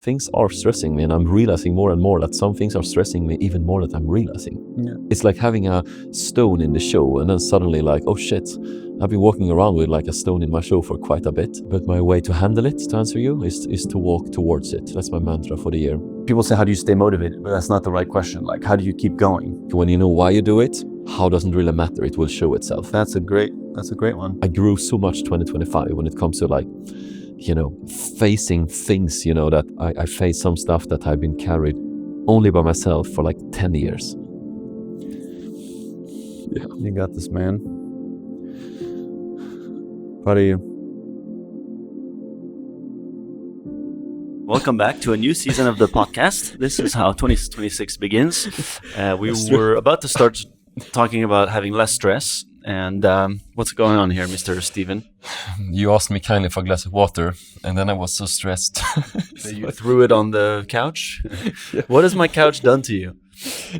things are stressing me, and I'm realizing more and more that some things are stressing me even more than I'm realizing. Yeah. It's like having a stone in the show, and then suddenly like, oh shit, I've been walking around with like a stone in my show for quite a bit. But my way to handle it, to answer you, is to walk towards it. That's my mantra for the year. People say, how do you stay motivated? But that's not the right question. Like, how do you keep going? When you know why you do it, how doesn't really matter. It will show itself. That's a great one. I grew so much 2025 when it comes to like, facing things, that I face some stuff that I've been carried only by myself for like 10 years. Yeah. You got this, man. Proud of you. Welcome back to a new season of the podcast. This is how 2026 begins. We were about to start talking about having less stress. And what's going on here, Mr. Steven? You asked me kindly for a glass of water, and then I was so stressed. You threw it on the couch? Yeah. What has my couch done to you?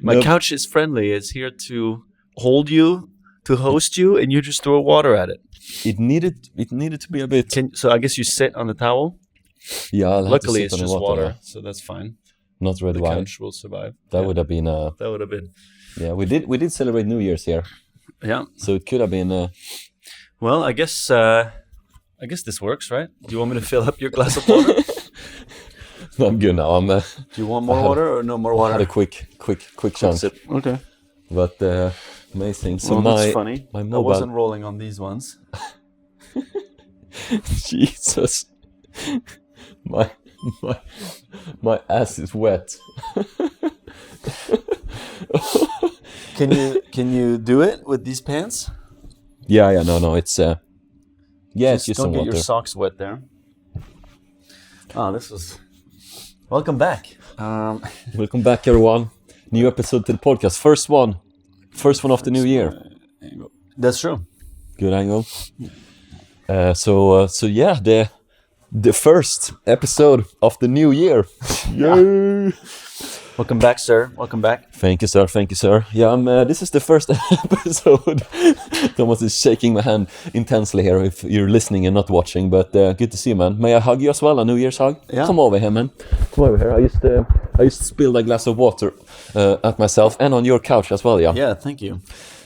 My couch is friendly. It's here to hold you, to host you, and you just throw water at it. It needed to be a bit. So I guess you sit on the towel? Yeah, luckily it's just water, so that's fine. Not red wine. The couch will survive. That would have been That would have been. Yeah, we did celebrate New Year's here. Yeah. So it could have been. Well, I guess this works, right? Do you want me to fill up your glass of water? No, I'm good now. Do you want more water or no more water? I had a quick chunk. Sip. Okay. But amazing. So that's funny. My I mobile wasn't rolling on these ones. Jesus. My ass is wet. Can you do it with these pants? Yeah, no, it's it's just don't some get water. your socks wet there. Oh, this was. Welcome back. Welcome back, everyone. New episode to the podcast. First one of the new year. That's true. Good angle. So yeah, the first episode of the new year. Yay! Welcome back, sir. Welcome back. Thank you, sir. Yeah, this is the first episode. Thomas is shaking my hand intensely here if you're listening and not watching, but good to see you, man. May I hug you as well, a New Year's hug? Yeah. Come over here, man. Come over here. I just spilled a glass of water at myself and on your couch as well, yeah. Yeah, thank you.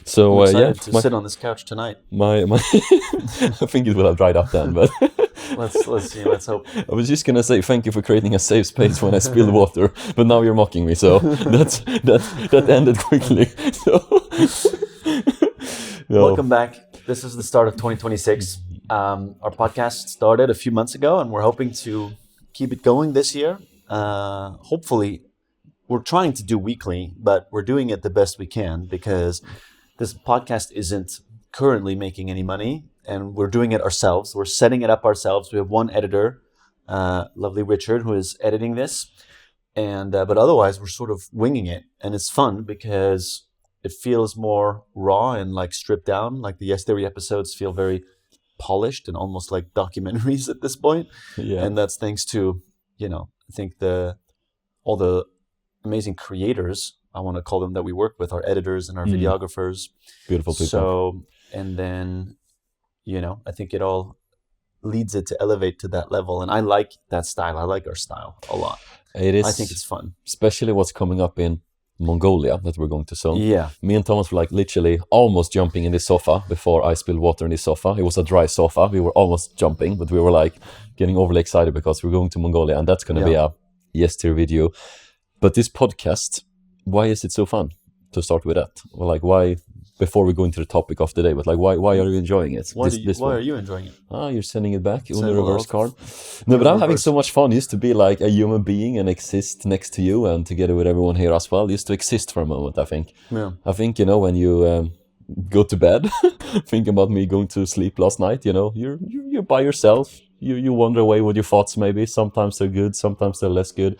So, I'm excited to sit on this couch tonight. My I think it will have dried up then, but... Let's see. Let's hope. I was just gonna say thank you for creating a safe space when I spilled water, but now you're mocking me, so that ended quickly. So. No. Welcome back. This is the start of 2026. Our podcast started a few months ago, and we're hoping to keep it going this year. Hopefully, we're trying to do weekly, but we're doing it the best we can because this podcast isn't currently making any money. And we're doing it ourselves. We're setting it up ourselves. We have one editor, lovely Richard, who is editing this. And but otherwise, we're sort of winging it. And it's fun because it feels more raw and like stripped down. Like the Yes Theory episodes feel very polished and almost like documentaries at this point. Yeah. And that's thanks to, I think all the amazing creators, I want to call them, that we work with, our editors and our videographers. Beautiful people. So, and then... I think it all leads it to elevate to that level. And I like that style. I like our style a lot. It is. I think it's fun. Especially what's coming up in Mongolia that we're going to film. Yeah. Me and Thomas were like literally almost jumping in this sofa before I spilled water in this sofa. It was a dry sofa. We were almost jumping, but we were like getting overly excited because we're going to Mongolia and that's going to be a Yes Tier video. But this podcast, why is it so fun to start with that? Well, like why... Before we go into the topic of the day, but like, why are you enjoying it? Why are you enjoying it? You're sending it back on the reverse card. No, but I'm having so much fun just to be like a human being and exist next to you and together with everyone here as well, just to exist for a moment, I think. Yeah. I think, when you go to bed, think about me going to sleep last night, you're by yourself. You wander away with your thoughts maybe. Sometimes they're good, sometimes they're less good.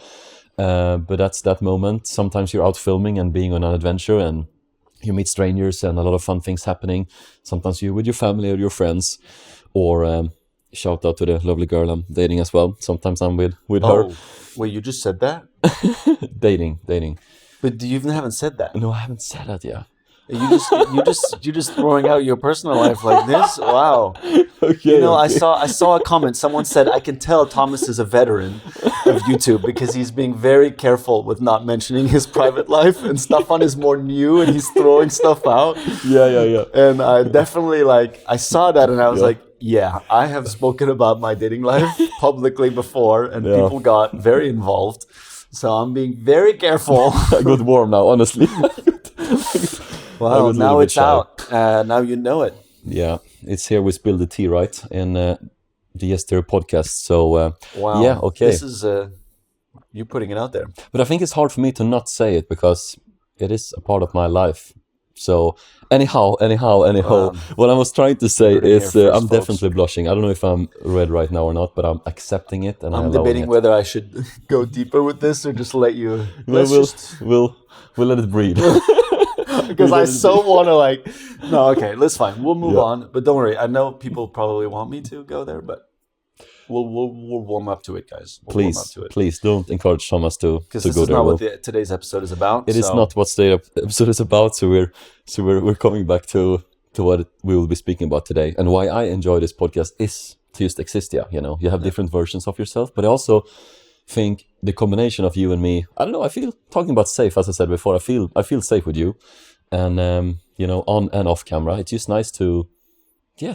But that's that moment. Sometimes you're out filming and being on an adventure and you meet strangers and a lot of fun things happening. Sometimes you're with your family or your friends, or shout out to the lovely girl I'm dating as well. Sometimes I'm with her. Wait, you just said that? Dating. But you even haven't said that. No, I haven't said that yet. You just throwing out your personal life like this. Wow. Okay, okay. I saw a comment. Someone said, I can tell Thomas is a veteran of YouTube because he's being very careful with not mentioning his private life, and Staffan is more new and he's throwing stuff out. Yeah. And I definitely I saw that and I was Yeah. like, yeah, I have spoken about my dating life publicly before and Yeah. people got very involved. So I'm being very careful. I got warm now, honestly. Wow, I got a little now bit it's shy. out. Now you know it. Yeah, it's here we spill the tea, right? In the Esther podcast. So Wow. yeah, okay. This is you putting it out there. But I think it's hard for me to not say it because it is a part of my life. So anyhow, what I was trying to say heard it is here first, I'm folks. definitely blushing. I don't know if I'm red right now or not, but I'm accepting it and I'm allowing debating it. whether I should go deeper with this or just let you. No, Let's just we'll let it breathe. because I so want to No, okay, let's fine. We'll move Yeah. on. But don't worry. I know people probably want me to go there, but we'll warm up to it, guys. We'll warm up to it. Please don't encourage Thomas to Because go this is there. not Will. what today's episode is about. It is so- not what the episode is about. So we're coming back to what we will be speaking about today, and why I enjoy this podcast is to just exist. Yeah, you have different versions of yourself, but I also think the combination of you and me. I don't know. I feel talking about safe, as I said before. I feel safe with you, and on and off camera. It's just nice to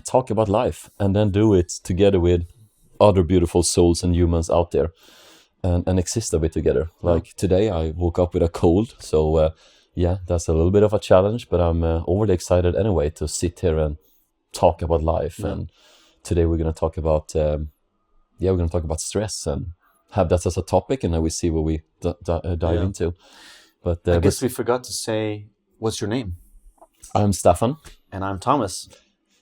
talk about life and then do it together with other beautiful souls and humans out there. And exist a bit together. Like today, I woke up with a cold, so that's a little bit of a challenge. But I'm overly excited anyway to sit here and talk about life. And today we're gonna talk about stress and have that as a topic, and then we see what we dive into. But I guess we forgot to say, what's your name? I'm Staffan. And I'm Thomas.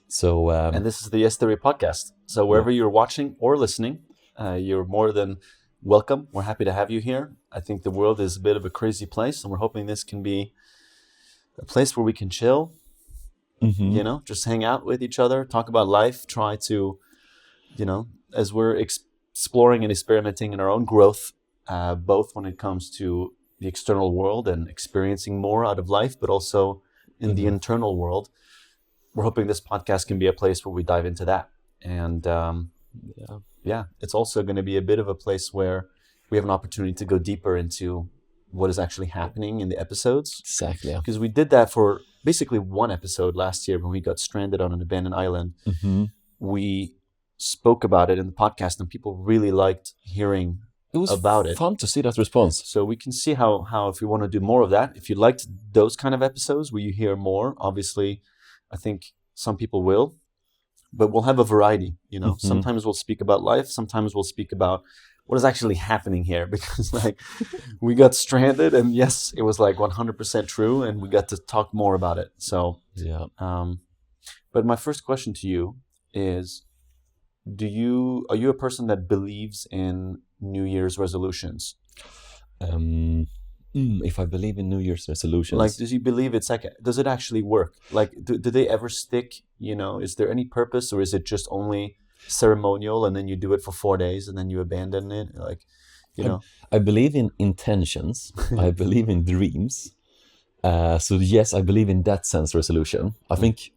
So And this is the Yes Theory podcast. So wherever you're watching or listening, you're more than welcome. We're happy to have you here. I think the world is a bit of a crazy place, and we're hoping this can be a place where we can chill, just hang out with each other, talk about life, try to, as we're exploring and experimenting in our own growth, both when it comes to the external world and experiencing more out of life, but also in the internal world. We're hoping this podcast can be a place where we dive into that. And it's also going to be a bit of a place where we have an opportunity to go deeper into what is actually happening in the episodes. Exactly. Because we did that for basically one episode last year when we got stranded on an abandoned island. Mm-hmm. We spoke about it in the podcast and people really liked hearing about it. Fun to see that response. So we can see how if we want to do more of that, if you liked those kind of episodes where you hear more, obviously, I think some people will. But we'll have a variety, Sometimes we'll speak about life. Sometimes we'll speak about what is actually happening here. Because we got stranded and yes, it was 100% true. And we got to talk more about it. So, but my first question to you is, are you a person that believes in New Year's resolutions? If I believe in New Year's resolutions, does you believe does it actually work? Do they ever stick? Is there any purpose, or is it just only ceremonial and then you do it for 4 days and then you abandon it? I believe in intentions. I believe in dreams. So yes, I believe in that sense resolution. I think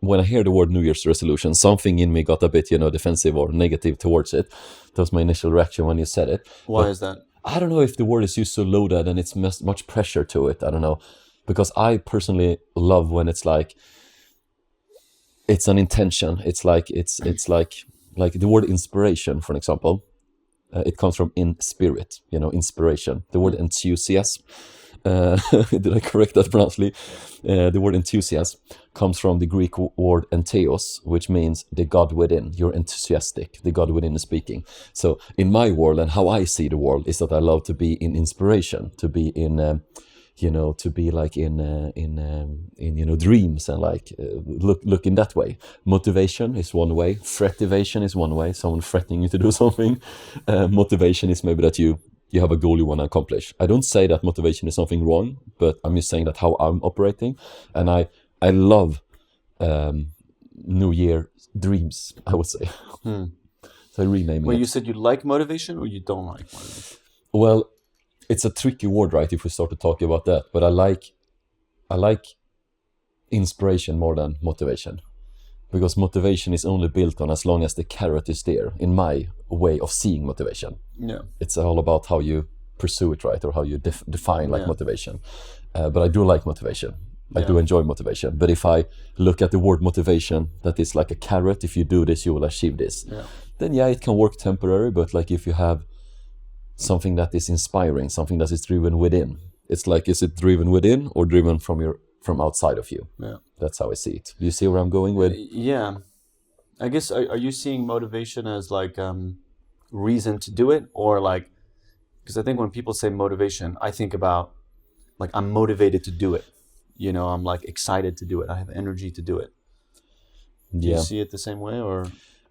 when I hear the word New Year's resolution, something in me got a bit, defensive or negative towards it. That was my initial reaction when you said it. Why is that? I don't know if the word is used so loaded and it's much pressure to it. I don't know. Because I personally love when it's it's an intention. It's like the word inspiration, for example. It comes from in spirit, inspiration. The word enthusiasm. Did I correct that pronounce? The word enthusiasm comes from the Greek word entheos, which means the God within. You're enthusiastic. The God within is speaking. So in my world and how I see the world is that I love to be in inspiration, to be in, to be in dreams and look in that way. Motivation is one way. Threativation is one way. Someone threatening you to do something. Motivation is maybe that you have a goal you want to accomplish. I don't say that motivation is something wrong, but I'm just saying that how I'm operating. And I love New Year dreams, I would say. So I rename Well, it. you said you like motivation or you don't like motivation? Well, it's a tricky word, right, if we start to talk about that. But I I like inspiration more than motivation, because motivation is only built on as long as the carrot is there. In my way of seeing motivation, Yeah. it's all about how you pursue it, right, or how you define like Yeah. motivation. But I do like motivation. I do Yeah. enjoy motivation. But if I look at the word motivation, that is like a carrot. If you do this, you will achieve this. Yeah. Then yeah, it can work temporary. But like if you have something that is inspiring, something that is driven within, it's like, is it driven within or driven from outside of you? Yeah. That's how I see it. Do you see where I'm going with? Yeah. I guess, are you seeing motivation as like reason to do it, or like, because I think when people say motivation, I think about like, I'm motivated to do it. You know, I'm like excited to do it. I have energy to do it. Do you Yeah, see it the same way, or?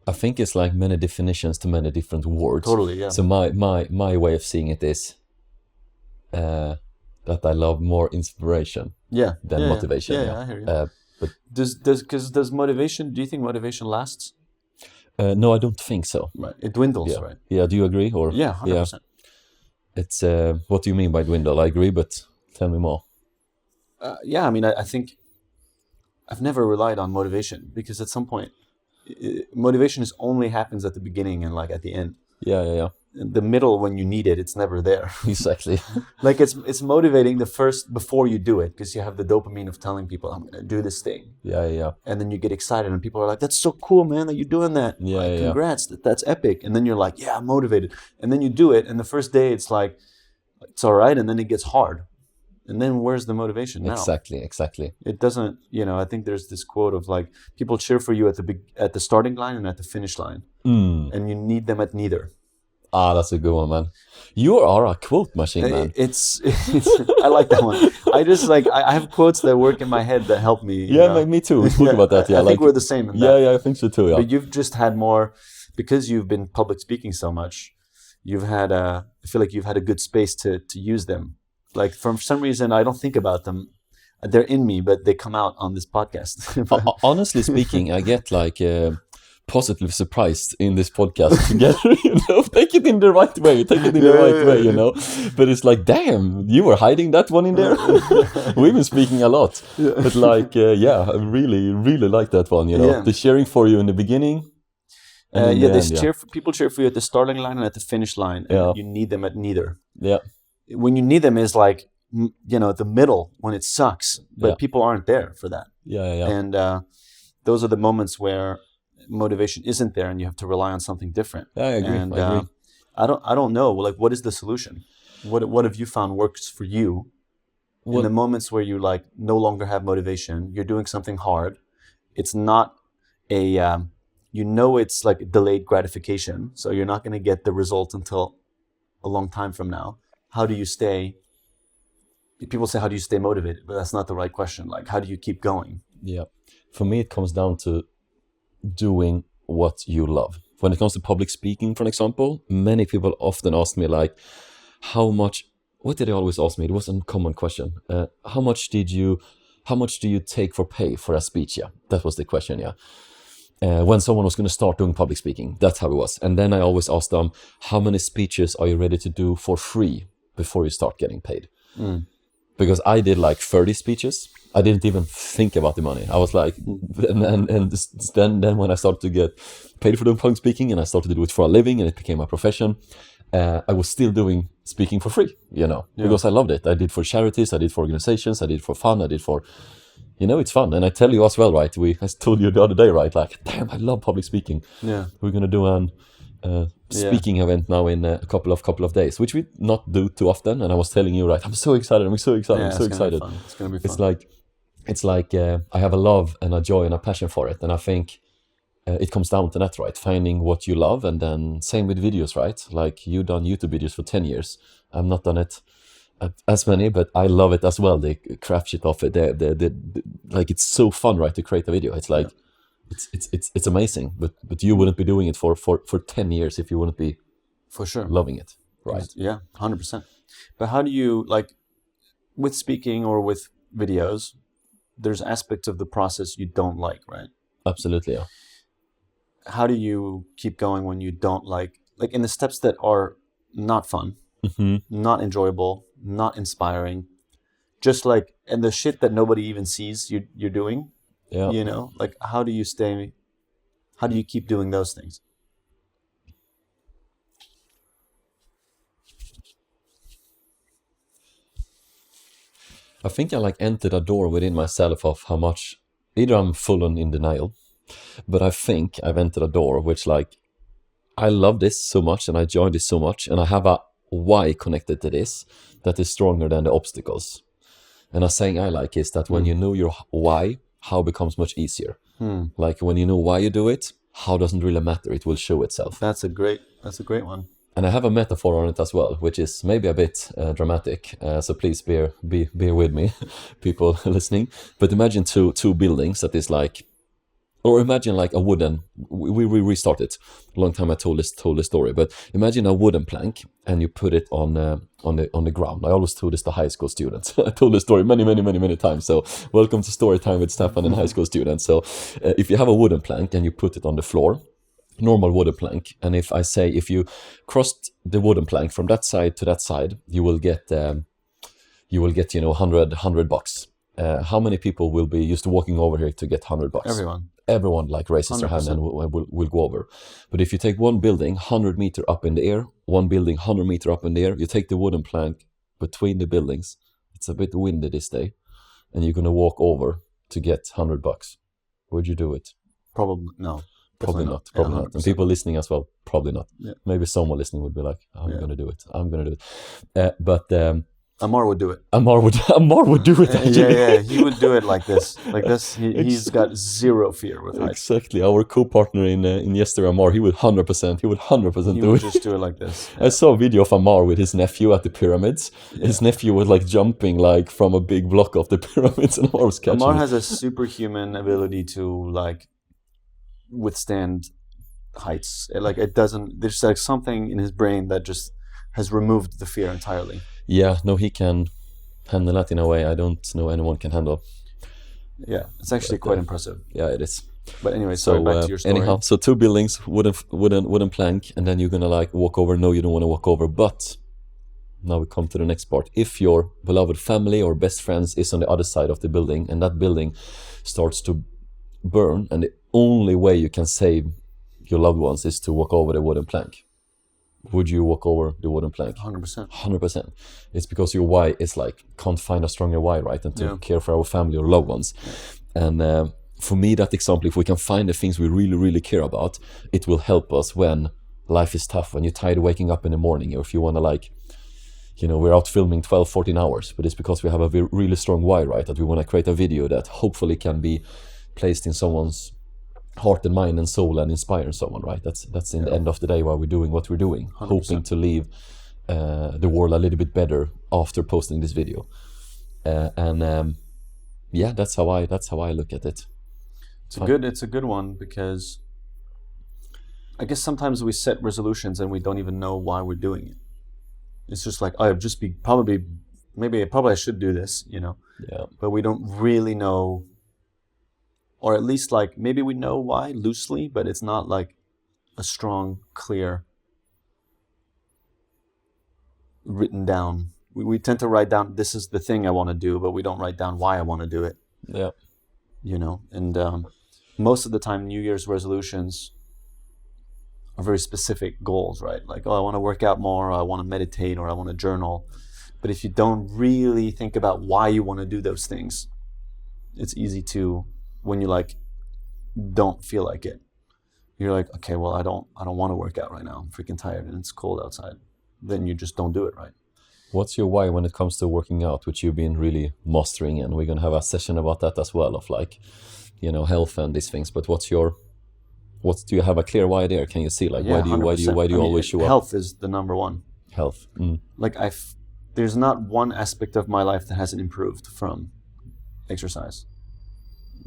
I think it's like many definitions to many different words. Totally, yeah. So my way of seeing it is that I love more inspiration Yeah. than Yeah, motivation. Yeah, Yeah. yeah, I hear you. But Does motivation? Do you think motivation lasts? no, I don't think so. Right. It dwindles, Yeah. right? Yeah. Do you agree? Or Yeah, 100%. It's what do you mean by dwindle? I agree, but tell me more. Yeah, I mean, I think I've never relied on motivation, because at some point, motivation is only happens at the beginning and like at the end. Yeah. In the middle, when you need it, it's never there. Exactly. Like it's motivating the first before you do it, because you have the dopamine of telling people, I'm gonna do this thing. Yeah. And then you get excited and people are like, that's so cool, man, that you're doing that. Yeah, Like, yeah. congrats, that's epic. And then you're like, yeah, I'm motivated. And then you do it, and the first day it's like, it's all right, and then it gets hard. And then where's the motivation now? Exactly. It doesn't, I think there's this quote of like, people cheer for you at the starting line and at the finish line. And you need them at neither. Ah, that's a good one, man. You are a quote machine, man. It's I like that one. I just like, I have quotes that work in my head that help me. Yeah, me too. We spoke about that. Yeah, I think we're the same in that. Yeah, I think so too. Yeah. But you've just had more, because you've been public speaking so much. You've had I feel like you've had a good space to use them. Like, for some reason, I don't think about them. They're in me, but they come out on this podcast. Honestly speaking, I get like positively surprised in this podcast together. Take it in the right way. But it's like, damn, you were hiding that one in there. We've been speaking a lot, but like, I really, really like that one. Yeah. The cheering for you in the beginning. And people cheer for you at the starting line and at the finish line. And you need them at neither. Yeah. When you need them is like, the middle, when it sucks, but people aren't there for that. Yeah. And those are the moments where motivation isn't there, and you have to rely on something different. Yeah, I agree. And I don't know, like, what is the solution? What have you found works for you in the moments where you like no longer have motivation? You're doing something hard. It's not a it's like delayed gratification, so you're not going to get the result until a long time from now. How do you stay? People say, how do you stay motivated? But that's not the right question. Like, how do you keep going? Yeah. For me, it comes down to doing what you love. When it comes to public speaking, for example, many people often ask me like, what did they always ask me? It was a common question. How much do you take for pay for a speech? Yeah, that was the question. Yeah. When someone was going to start doing public speaking, that's how it was. And then I always asked them, how many speeches are you ready to do for free before you start getting paid? Because I did like 30 speeches. I didn't even think about the money. I was like, and then when I started to get paid for doing public speaking, and I started to do it for a living, and it became a profession, I was still doing speaking for free, because I loved it. I did for charities, I did for organizations, I did for fun, I did for, it's fun. And I tell you as well, right? I told you the other day, right? Like, damn, I love public speaking. Yeah. We're going to do an speaking event now in a couple of days, which we not do too often. And I was telling you, right, I'm so excited. Yeah, I'm so excited. It's gonna be fun. It's like I have a love and a joy and a passion for it. And I think it comes down to that, right? Finding what you love. And then same with videos, right? Like, you done YouTube videos for 10 years. I've not done it as many, but I love it as well. They craft shit off it. Like, it's so fun, right, to create a video. It's like, it's amazing, but you wouldn't be doing it for 10 years if you wouldn't be for sure loving it, right? Yeah, 100%. But how do you, like, with speaking or with videos, there's aspects of the process you don't like, right? Absolutely, yeah. How do you keep going when you don't like in the steps that are not fun, not enjoyable, not inspiring, just like and the shit that nobody even sees you're doing. Yeah. You know, like how do you keep doing those things? I think I like entered a door within myself of how much either I'm full on in denial, but I think I've entered a door which like I love this so much and I enjoy this so much and I have a why connected to this that is stronger than the obstacles. And a saying I like is that when you know your why, how becomes much easier. Like when you know why you do it, how doesn't really matter, it will show itself. That's a great one. And I have a metaphor on it as well, which is maybe a bit dramatic. So please bear with me, people listening. But imagine two buildings that is like, or imagine like a wooden. We restart it. A long time I told this story, but imagine a wooden plank and you put it on the ground. I always told this to high school students. I told this story many times. So welcome to story time with Staffan and high school students. So if you have a wooden plank and you put it on the floor. Normal wooden plank, and if I say if you crossed the wooden plank from that side to that side, you will get 100 bucks. How many people will be used to walking over here to get 100 bucks? Everyone like raises 100%. Their hand and will go over. But if you take one building 100 meter up in the air, one building 100 meter up in the air, you take the wooden plank between the buildings. It's a bit windy this day, and you're gonna walk over to get 100 bucks. Would you do it? Probably no. Probably not. And people listening as well, probably not. Yeah. Maybe someone listening would be like, I'm going to do it. But Amar would do it. Amar would do it. Actually. Yeah. He would do it like this. He's got zero fear with heights. Exactly. Our co-partner in yesterday, Amar, he would 100% do it. He would just do it like this. Yeah. I saw a video of Amar with his nephew at the pyramids. Yeah. His nephew was like jumping like from a big block of the pyramids, and Amar was catching. Amar has a superhuman ability to like withstand heights. Like it doesn't. There's like something in his brain that just has removed the fear entirely. Yeah, no, he can handle that in a way I don't know anyone can handle. Yeah, it's actually quite impressive. Yeah, it is. But anyway, so back to your story. Anyhow, so two buildings, wooden plank, and then you're gonna like walk over. No, you don't want to walk over. But now we come to the next part. If your beloved family or best friends is on the other side of the building, and that building starts to burn, and the only way you can save your loved ones is to walk over the wooden plank, would you walk over the wooden plank? 100%. 100%. It's because your why is like, can't find a stronger why, right? And to care for our family or loved ones. Yeah. And for me, that example, if we can find the things we really care about, it will help us when life is tough, when you're tired of waking up in the morning, or if you want to like, we're out filming 12, 14 hours, but it's because we have a really strong why, right? That we want to create a video that hopefully can be placed in someone's heart and mind and soul and inspire someone, right? That's in the end of the day why we're doing what we're doing, 100%. Hoping to leave the world a little bit better after posting this video. That's how I look at it. It's a good one, because I guess sometimes we set resolutions and we don't even know why we're doing it. It's just like, probably I should do this, Yeah. But we don't really know. Or at least like maybe we know why loosely, but it's not like a strong, clear, written down. We tend to write down, this is the thing I want to do, but we don't write down why I want to do it. Yeah. And most of the time New Year's resolutions are very specific goals, right? Like, I want to work out more, or I want to meditate, or I want to journal. But if you don't really think about why you want to do those things, it's easy to, when you like don't feel like it, you're like, okay, well, I don't want to work out right now, I'm freaking tired and it's cold outside, then you just don't do it, right? What's your why when it comes to working out, which you've been really mastering, and we're gonna have a session about that as well, of like, health and these things. But do you have a clear why there? Can you see like, why do you always show up? Health is the number one. Health. Like there's not one aspect of my life that hasn't improved from exercise.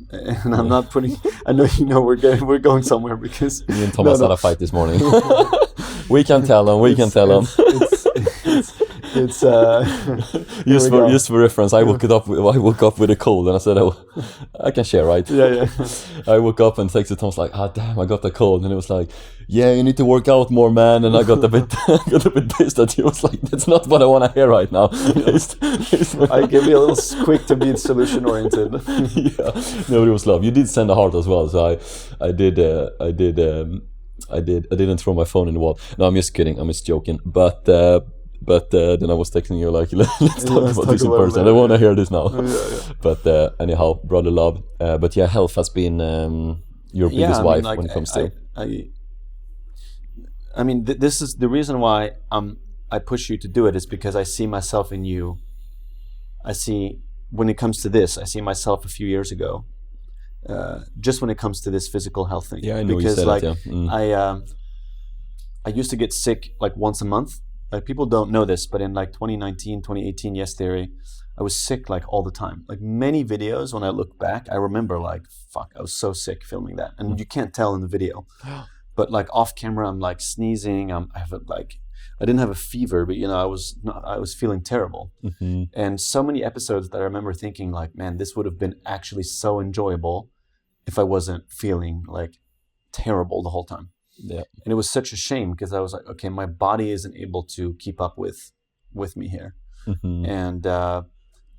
And I'm not putting. I know we're going somewhere, because me and Thomas had a fight this morning. We can tell them. It's just for reference. I woke up with a cold, and I said, "Oh, I can share, right?" Yeah. I woke up and texted Thomas like, "Ah, damn, I got a cold," and it was like, yeah, you need to work out more, man. And I got a bit got a bit pissed at you. I was like, that's not what I want to hear right now. I can be a little quick to be solution oriented. Yeah, no, it was love. You did send a heart as well, so I did I didn't throw my phone in the wall. No, I'm just kidding. I'm just joking. But then I was texting you like, let's talk about this in person. I want to hear this now. Yeah. But anyhow, brother love. But yeah, health has been your biggest wife like, when it comes to. I mean, this is the reason why I push you to do it, is because I see myself in you. I see, when it comes to this, I see myself a few years ago. Just when it comes to this physical health thing. Yeah, I know because you said like that, yeah. I used to get sick like once a month. Like, people don't know this, but in like 2019, 2018, Yes Theory, I was sick like all the time. Like, many videos, when I look back, I remember like, fuck, I was so sick filming that. And you can't tell in the video. But like off camera, I'm like sneezing. I didn't have a fever, but I was feeling terrible. Mm-hmm. And so many episodes that I remember thinking like, man, this would have been actually so enjoyable if I wasn't feeling like terrible the whole time. Yeah. And it was such a shame, because I was like, okay, my body isn't able to keep up with me here. Mm-hmm. And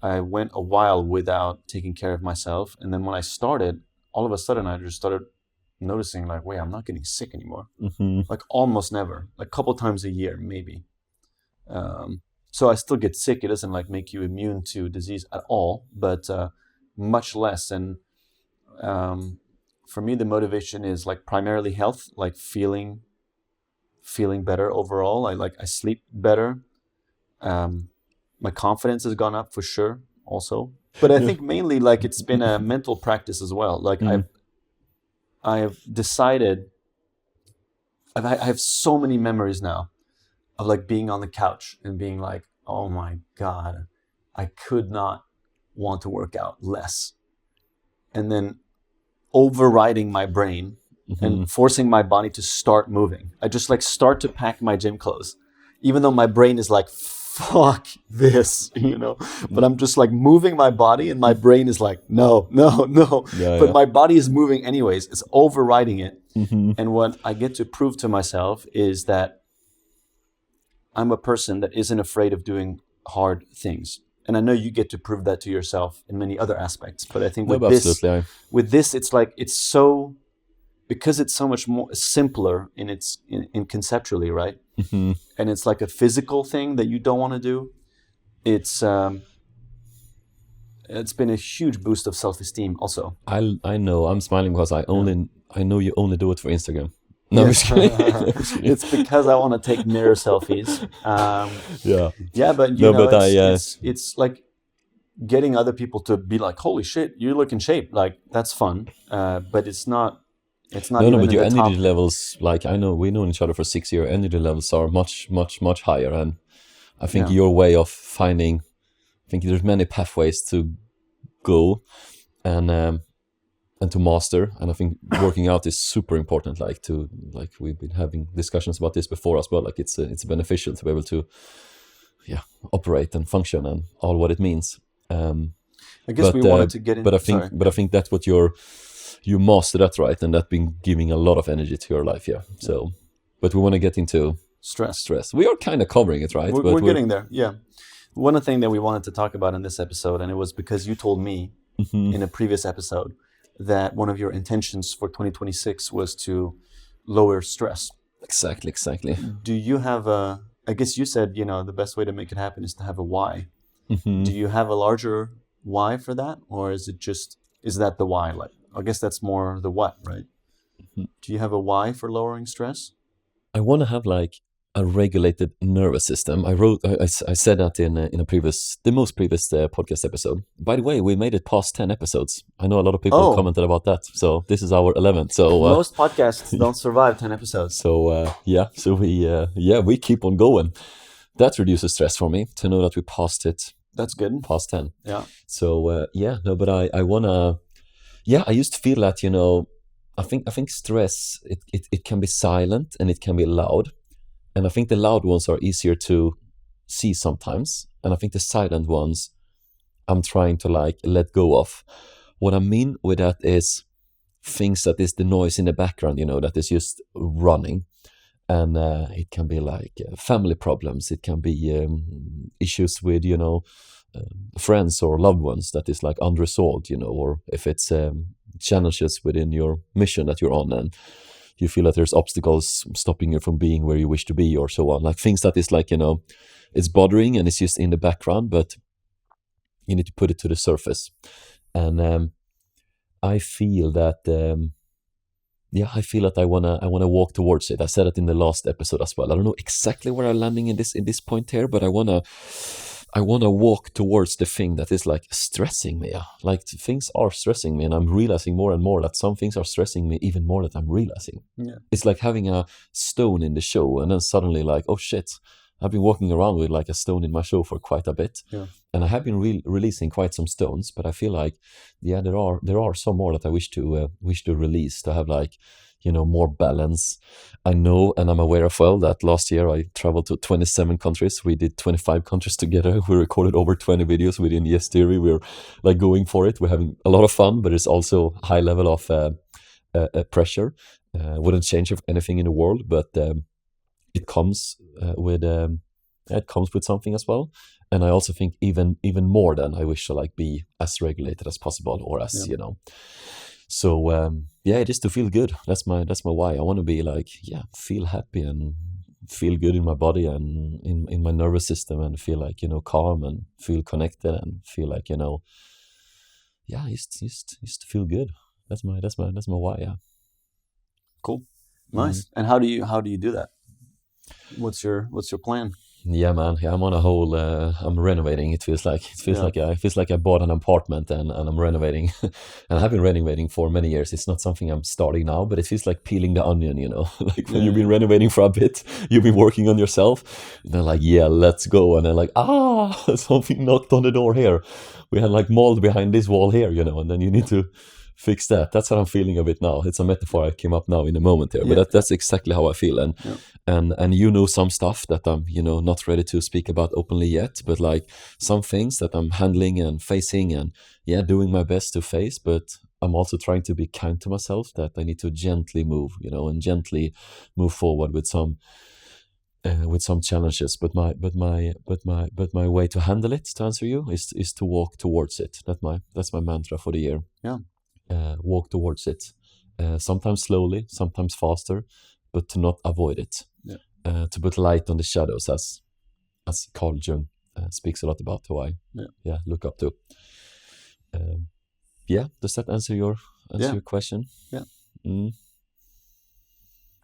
I went a while without taking care of myself. And then when I started, all of a sudden I just started noticing like, wait, I'm not getting sick anymore. Mm-hmm. Like, almost never, like a couple times a year, maybe. So I still get sick. It doesn't like make you immune to disease at all, but much less. And for me, the motivation is like primarily health, like feeling better overall. I sleep better. My confidence has gone up for sure also. But I think mainly like it's been a mental practice as well. Like I have decided, I have so many memories now of like being on the couch and being like, oh my God, I could not want to work out less. And then overriding my brain and forcing my body to start moving. I just like start to pack my gym clothes, even though my brain is like, fuck this, but I'm just like moving my body and my brain is like, no. But my body is moving anyways. It's overriding it. And what I get to prove to myself is that I'm a person that isn't afraid of doing hard things. And I know you get to prove that to yourself in many other aspects. But I think with this, it's like, it's so, because it's so much more simpler in conceptually, right? And it's like a physical thing that you don't want to do. It's been a huge boost of self-esteem also. I know, I'm smiling because I know you only do it for Instagram. No, yes. It's because I want to take mirror selfies. But it's like getting other people to be like, holy shit, you look in shape. Like, that's fun, but it's not. No, but your energy levels, like, I know we've known each other for 6 years. Energy levels are much, much, much higher, and I think your way of finding, I think there's many pathways to go, and to master, and I think working out is super important. Like we've been having discussions about this before as well. Like it's beneficial to be able to, operate and function and all what it means. I guess we wanted to get in. But I think that's what you master that, right, and that's been giving a lot of energy to your life. Yeah. So, but we want to get into stress. We are kind of covering it, right? We're getting there. Yeah. One thing that we wanted to talk about in this episode, and it was because you told me in a previous episode that one of your intentions for 2026 was to lower stress. Exactly. Do you have I guess you said, the best way to make it happen is to have a why. Do you have a larger why for that? Or is that the why? Like, I guess that's more the what, right? Do you have a why for lowering stress? I want to have like a regulated nervous system. I said that in the most previous podcast episode. By the way, we made it past 10 episodes. I know a lot of people commented about that. So this is our 11th. So most podcasts don't survive 10 episodes. So we keep on going. That reduces stress for me to know that we passed it. That's good. Past 10. Yeah. So but I wanna. Yeah, I used to feel that I think stress it can be silent and it can be loud. And I think the loud ones are easier to see sometimes. And I think the silent ones, I'm trying to like let go of. What I mean with that is, things that is the noise in the background, that is just running. And it can be like family problems. It can be issues with, friends or loved ones that is like unresolved, or if it's challenges within your mission that you're on, and you feel that there's obstacles stopping you from being where you wish to be, or so on. Like things that is like, it's bothering and it's just in the background, but you need to put it to the surface. And I feel that I wanna walk towards it. I said it in the last episode as well. I don't know exactly where I'm landing in this point here, but I wanna walk towards the thing that is like stressing me. Like things are stressing me, and I'm realizing more and more that some things are stressing me even more than I'm realizing. Yeah. It's like having a stone in the show, and then suddenly like, oh shit, I've been walking around with like a stone in my show for quite a bit. Yeah. And I have been releasing quite some stones, but I feel like, there are some more that I wish to release, to have like, more balance. I know, and I'm aware of well, that last year I traveled to 27 countries. We did 25 countries together. We recorded over 20 videos within Yes Theory. We're like going for it. We're having a lot of fun, but it's also high level of pressure. Wouldn't change anything in the world, but it comes with something as well. And I also think even more than I wish to like be as regulated as possible, or as So it is to feel good. That's my why. I want to be like, feel happy and feel good in my body and in my nervous system, and feel like, calm and feel connected and feel like, just to feel good. That's my why. Yeah. Cool. Nice. And how do you do that? What's your plan? Yeah, man. Yeah, I'm on a whole. I'm renovating. It feels like I bought an apartment and I'm renovating, and I've been renovating for many years. It's not something I'm starting now, but it feels like peeling the onion. Like when you've been renovating for a bit, you've been working on yourself. And then like, let's go. And then like, something knocked on the door here. We had like mold behind this wall here, and then you need to fix that. That's how I'm feeling a bit now. It's a metaphor I came up now in a moment here, but that's exactly how I feel. And some stuff that I'm not ready to speak about openly yet, but like some things that I'm handling and facing and doing my best to face. But I'm also trying to be kind to myself, that I need to gently move, and gently move forward with some challenges. But my way to handle it, to answer you, is to walk towards it. That's my mantra for the year. Walk towards it, sometimes slowly, sometimes faster, but to not avoid it. To put light on the shadows, as Carl Jung speaks a lot about, who I look up to. Does that answer your question? Yeah.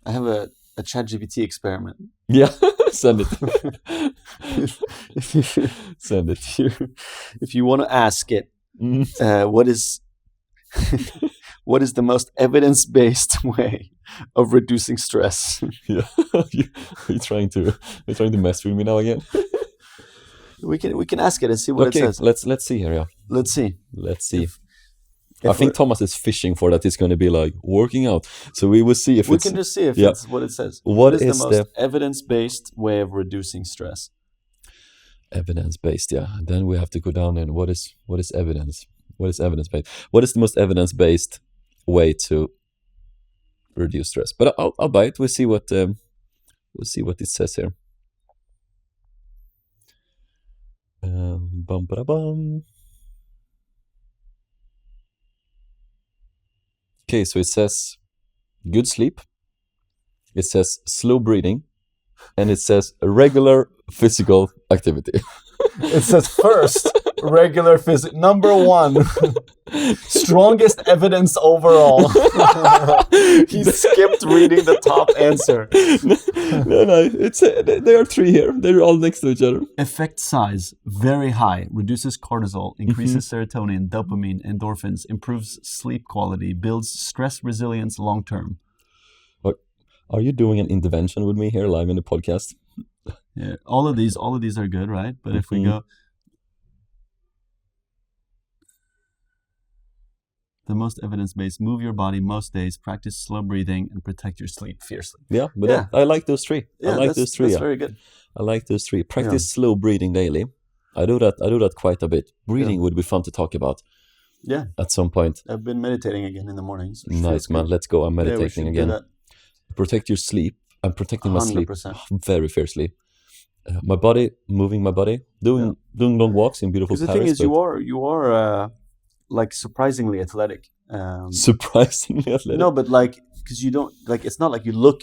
I have a ChatGPT experiment. Yeah, send it. Send it. If you want to ask it, what is the most evidence-based way of reducing stress? Yeah, you're trying to mess with me now again. We can ask it and see what it says. Let's see here. Yeah. Let's see. I think Thomas is fishing for that. It's going to be like working out. So we will see if we can just see if it's what it says. What is the most evidence-based way of reducing stress? Evidence-based, yeah. And then we have to go down and what is evidence? What is evidence-based? What is the most evidence-based way to reduce stress? But I'll buy it. We'll see what it says here. Bum ba bum. Okay, so it says good sleep. It says slow breathing, and it says regular physical activity. It says first, regular physical. Number 1, strongest evidence overall. He skipped reading the top answer. No, there are 3 here. They're all next to each other. Effect size, very high, reduces cortisol, increases serotonin, dopamine, endorphins, improves sleep quality, builds stress resilience long term. Are you doing an intervention with me here live in the podcast? Yeah, all of these are good, right? But if we go, the most evidence-based, move your body most days, practice slow breathing, and protect your sleep fiercely. Yeah, but I like those 3. Yeah, I like those 3. That's very good. I like those 3. Practice slow breathing daily. I do that quite a bit. Breathing would be fun to talk about. Yeah, at some point. I've been meditating again in the mornings, which Nice, feels man. good. Let's go. I'm Yeah, we meditating should do again. that. Protect your sleep. I'm protecting my sleep 100%. very fiercely. My body, moving my body, doing long walks in beautiful Because the thing Paris, is, but you are like surprisingly athletic. surprisingly athletic. No, but like because you don't like it's not like you look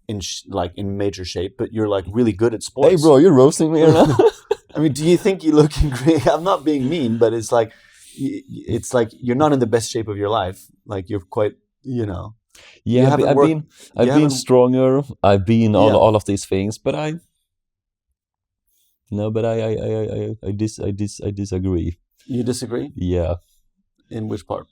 in like in major shape, but you're like really good at sports. Hey, bro, you're roasting me here now. I mean, do you think you look in great? I'm not being mean, but it's like you're not in the best shape of your life. Like you're quite, you know. You Yeah, haven't worked. I've been haven't- stronger. I've been Yeah. all of these things, but I disagree. You disagree? Yeah. In which part?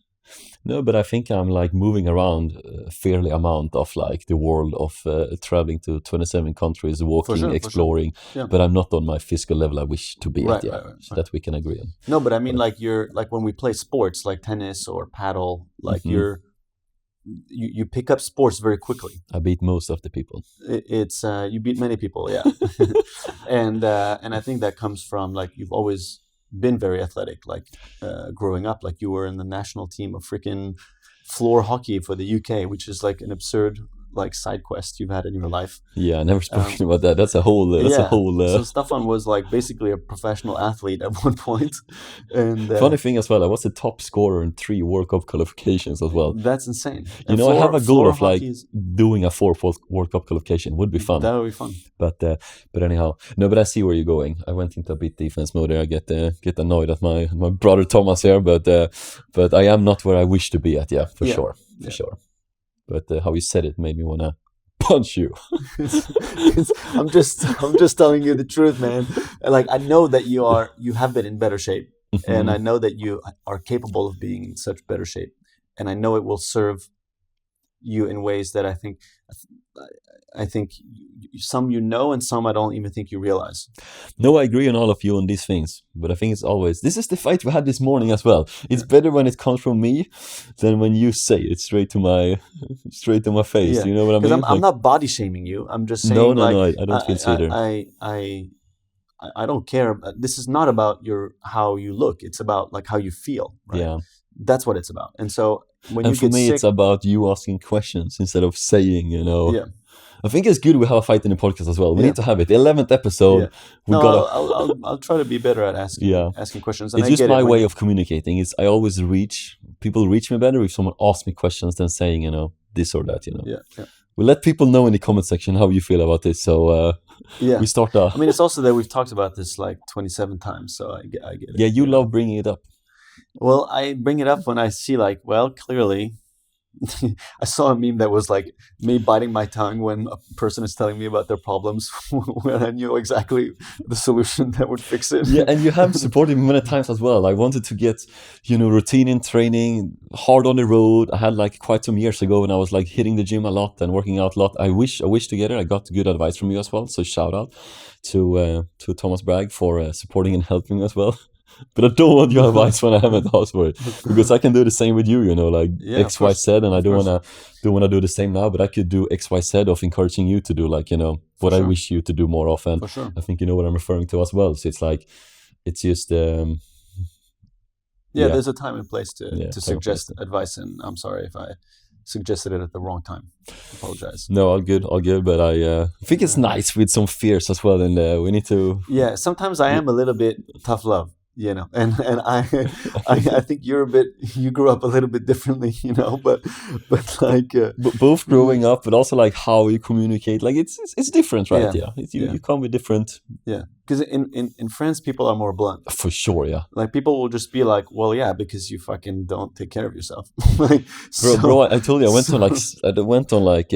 No, but I think I'm like moving around a fairly amount of like the world of traveling to 27 countries, walking, sure, for sure. exploring. Yeah. but I'm not on my physical level I wish to be Right, at. Yeah, right. so that we can agree on. No, but I mean, like you're like when we play sports, like tennis or paddle, like Mhm. you pick up sports very quickly. I beat most of the people. It's you beat many people, yeah. And I think that comes from like you've always been very athletic, like growing up, like you were in the national team of freaking floor hockey for the UK, which is like an absurd like side quest you've had in your life. Yeah, I never spoken about that. That's a whole. So Staffan was like basically a professional athlete at one point, and funny thing as well, I was the top scorer in 3 World Cup qualifications as well. that's insane. You And know, I have a goal floor of like hockey is- doing a 4th World Cup qualification. Would be fun. That would be fun. But anyhow, no. But I see where you're going. I went into a bit defense mode there. I get annoyed at my brother Thomas here, but I am not where I wish to be at. Yeah, for sure. But how you said it made me wanna punch you. I'm just telling you the truth, man. Like I know that you have been in better shape, and I know that you are capable of being in such better shape, and I know it will serve you in ways that I think some you know and some I don't even think you realize. No, I agree on all of you on these things, but I think it's always this is the fight we had this morning as well. It's better when it comes from me than when you say it straight to my face. Yeah. You know what I mean? Because I'm not body shaming you. I'm just saying. No, I don't feel so either. I don't care. This is not about how you look. It's about like how you feel. Right? Yeah. That's what it's about. And so when And you for get me, sick, it's about you asking questions instead of saying, you know. Yeah. I think it's good we have a fight in the podcast as well. We need to have it. The 11th episode. Yeah. We No, gotta. I'll try to be better at asking questions. And It's I just get my it when way you- of communicating. I always people reach me better if someone asks me questions than saying, you know, this or that. You know. Yeah. We let people know in the comment section how you feel about this. So Yeah. we start. I mean, it's also that we've talked about this like 27 times, so I get it. Yeah, you love bringing it up. Well, I bring it up when I see like, well, clearly, I saw a meme that was like me biting my tongue when a person is telling me about their problems when I knew exactly the solution that would fix it. Yeah, and you have supported me many times as well. I wanted to get, you know, routine in training, hard on the road. I had like quite some years ago when I was like hitting the gym a lot and working out a lot. I wish together. I got good advice from you as well. So shout out to Thomas Bragg for supporting and helping me as well. But I don't want your advice when I haven't asked for it, because I can do the same with you. You know, like X, Y, Z, and I don't wanna do the same now. But I could do X, Y, Z of encouraging you to do like, you know, what I wish you to do more often. For sure. I think you know what I'm referring to as well. So it's like, it's just. There's a time and place to suggest place. advice, and I'm sorry if I suggested it at the wrong time. Apologize. No, all good. But I think it's nice with some fears as well, and we need to. Yeah, sometimes I am a little bit tough love, you know, and I think you grew up a little bit differently, you know, but like both growing up, but also like how you communicate, like it's different, right? You come with different. Yeah, because in France, people are more blunt. For sure, yeah. Like people will just be like, well, yeah, because you fucking don't take care of yourself. Like, bro, I told you I went on like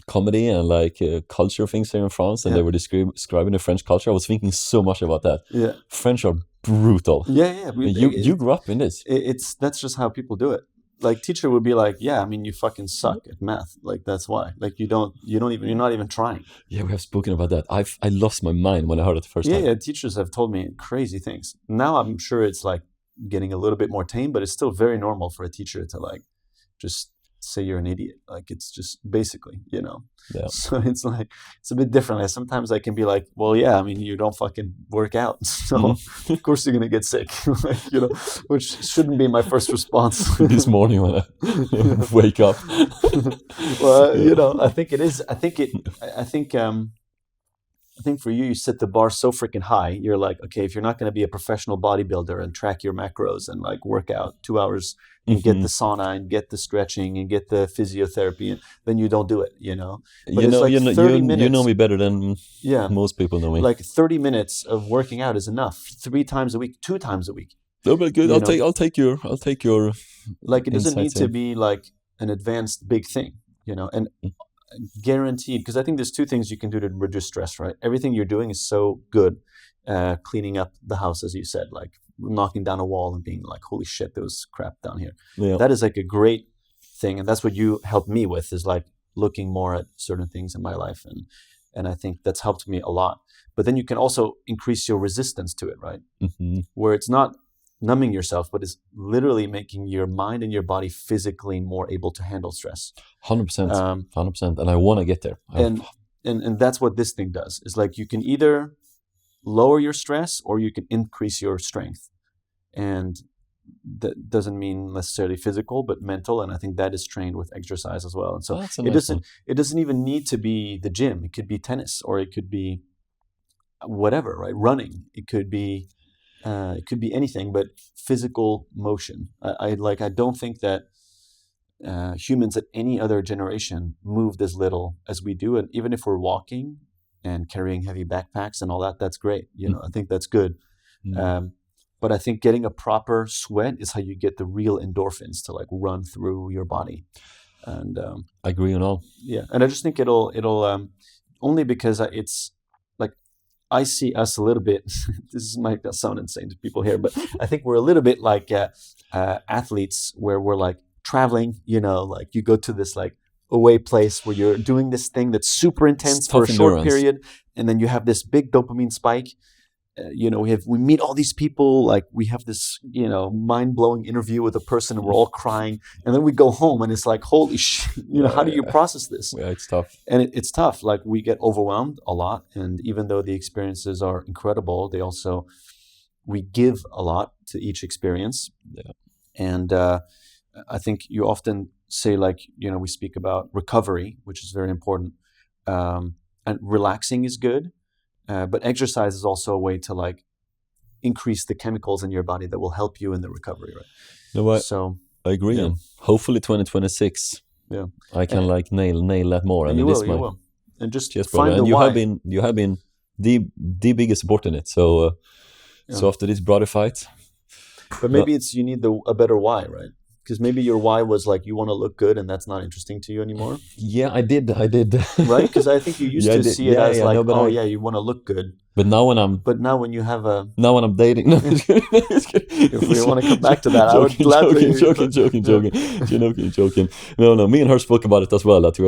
comedy and like culture things here in France, and they were describing the French culture. I was thinking so much about that. Yeah, French are brutal. Yeah. You grew up in this. That's just how people do it. Like teacher would be like, yeah, I mean, you fucking suck at math. Like that's why. Like you're not even trying. Yeah, we have spoken about that. I lost my mind when I heard it the first time. Yeah, teachers have told me crazy things. Now I'm sure it's like getting a little bit more tame, but it's still very normal for a teacher to like just say you're an idiot. Like it's just basically, Yeah. So it's like it's a bit different. Like, sometimes I can be like, well, yeah, I mean, you don't fucking work out, so of course you're gonna get sick, like, which shouldn't be my first response. This morning when I wake up. Well, Yeah. I think it is. I think for you set the bar so freaking high. You're like, okay, if you're not going to be a professional bodybuilder and track your macros and like work out 2 hours and get the sauna and get the stretching and get the physiotherapy, and then you don't do it, But You it's know, like 30 minutes. you know me better than Yeah, most people know me. like 30 minutes of working out is enough. 3 times a week, 2 times a week. No, but good. You know? I'll take your Like it doesn't need insights to in. be like an advanced big thing, and guaranteed, because I think there's 2 things you can do to reduce stress, right? Everything you're doing is so good, cleaning up the house, as you said, like knocking down a wall and being like, holy shit, there was crap down here. Yeah. That is like a great thing, and that's what you helped me with, is like looking more at certain things in my life, and I think that's helped me a lot. But then you can also increase your resistance to it, right? Where it's not numbing yourself, but it's literally making your mind and your body physically more able to handle stress. 100%. 100%. And I want to get there. And that's what this thing does. Is like you can either lower your stress or you can increase your strength. And that doesn't mean necessarily physical, but mental. And I think that is trained with exercise as well. And so That's a nice one. it doesn't even need to be the gym. It could be tennis, or it could be whatever, right? Running. It could be anything, but physical motion. I don't think that humans at any other generation moved as little as we do, and even if we're walking and carrying heavy backpacks and all that, that's great. I think that's good. But I think getting a proper sweat is how you get the real endorphins to like run through your body. And I agree on all. yeah, and I just think it'll only because it's like I see us a little bit. This might sound insane to people here, but I think we're a little bit like athletes, where we're like traveling. Like you go to this like away place where you're doing this thing that's super intense for a short period, and then you have this big dopamine spike. We meet all these people, like we have this mind-blowing interview with a person and we're all crying, and then we go home and it's like, holy shit, how do you process this? Yeah, it's tough. And it's tough. Like we get overwhelmed a lot, and even though the experiences are incredible, we give a lot to each experience. Yeah. And I think you often say, like, we speak about recovery, which is very important, and relaxing is good. But exercise is also a way to like increase the chemicals in your body that will help you in the recovery, right? No, So I agree. yeah. And hopefully 2026, yeah, I can like nail that more. and I you mean, will. And just Cheers, find brother. the And you why. have been the biggest support in it. So so after this brother fight, But maybe you need a better why, right? Because maybe your why was like you want to look good, and that's not interesting to you anymore. yeah, I did. Right? Because I think you used to see it as like, you want to look good. But now when when you have I'm dating, no, if we want to come back to that, I would joking, gladly joking. No, me and her spoke about it as well. That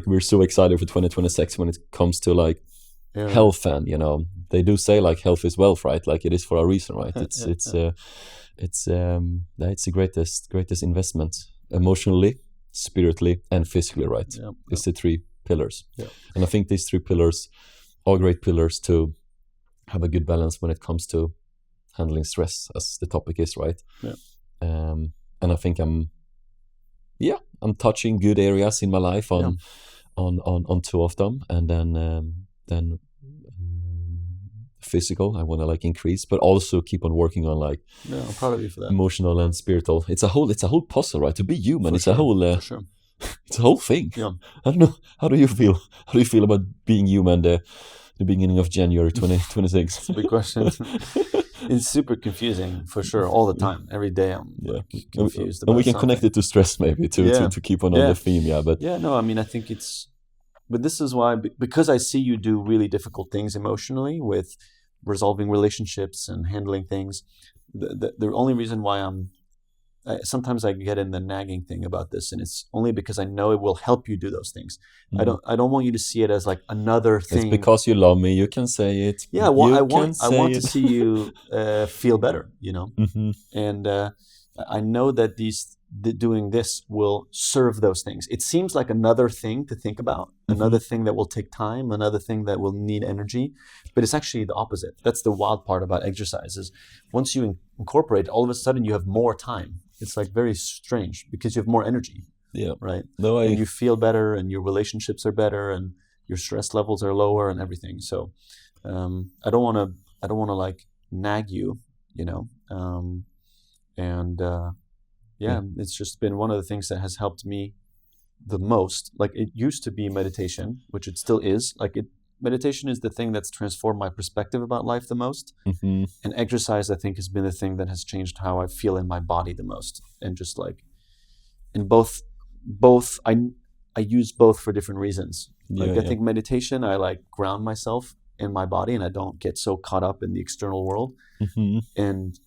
we're so excited for 2026 when it comes to like health, and they do say like health is wealth, right? Like it is for a reason, right? It's the greatest investment, emotionally, spiritually, and physically, right? It's the 3 pillars. And I think these 3 pillars are great pillars to have a good balance when it comes to handling stress, as the topic is, right? And I think I'm touching good areas in my life on 2 of them, and then physical I want to like increase, but also keep on working on like I'm proud of you for that. Emotional and spiritual. It's a whole puzzle, right? To be human, it's a whole it's a whole thing. I don't know, how do you feel about being human the beginning of January 2026? It's a big question. It's super confusing for sure, all the time, every day I'm confused about and we can something. connect it to stress maybe to keep on the theme. But I mean, I think but this is why, because I see you do really difficult things emotionally with resolving relationships and handling things. The only reason why sometimes I get in the nagging thing about this, and it's only because I know it will help you do those things. I don't want you to see it as like another thing. It's because you love me. You can say it. Yeah, well, I want to see you feel better. And I know that doing this will serve those things. It seems like another thing to think about, another thing that will take time, another thing that will need energy, but it's actually the opposite. That's the wild part about exercise is once you incorporate, all of a sudden you have more time. It's like very strange because you have more energy. Yeah. Right. No, and you feel better, and your relationships are better, and your stress levels are lower, and everything. So, I don't want to like nag you, you know. Yeah, it's just been one of the things that has helped me the most. Like it used to be meditation, which it still is. Meditation is the thing that's transformed my perspective about life the most. Mm-hmm. And exercise, I think, has been the thing that has changed how I feel in my body the most. And just like in both I use both for different reasons. Like I think meditation, I like ground myself in my body, and I don't get so caught up in the external world. Mm-hmm. And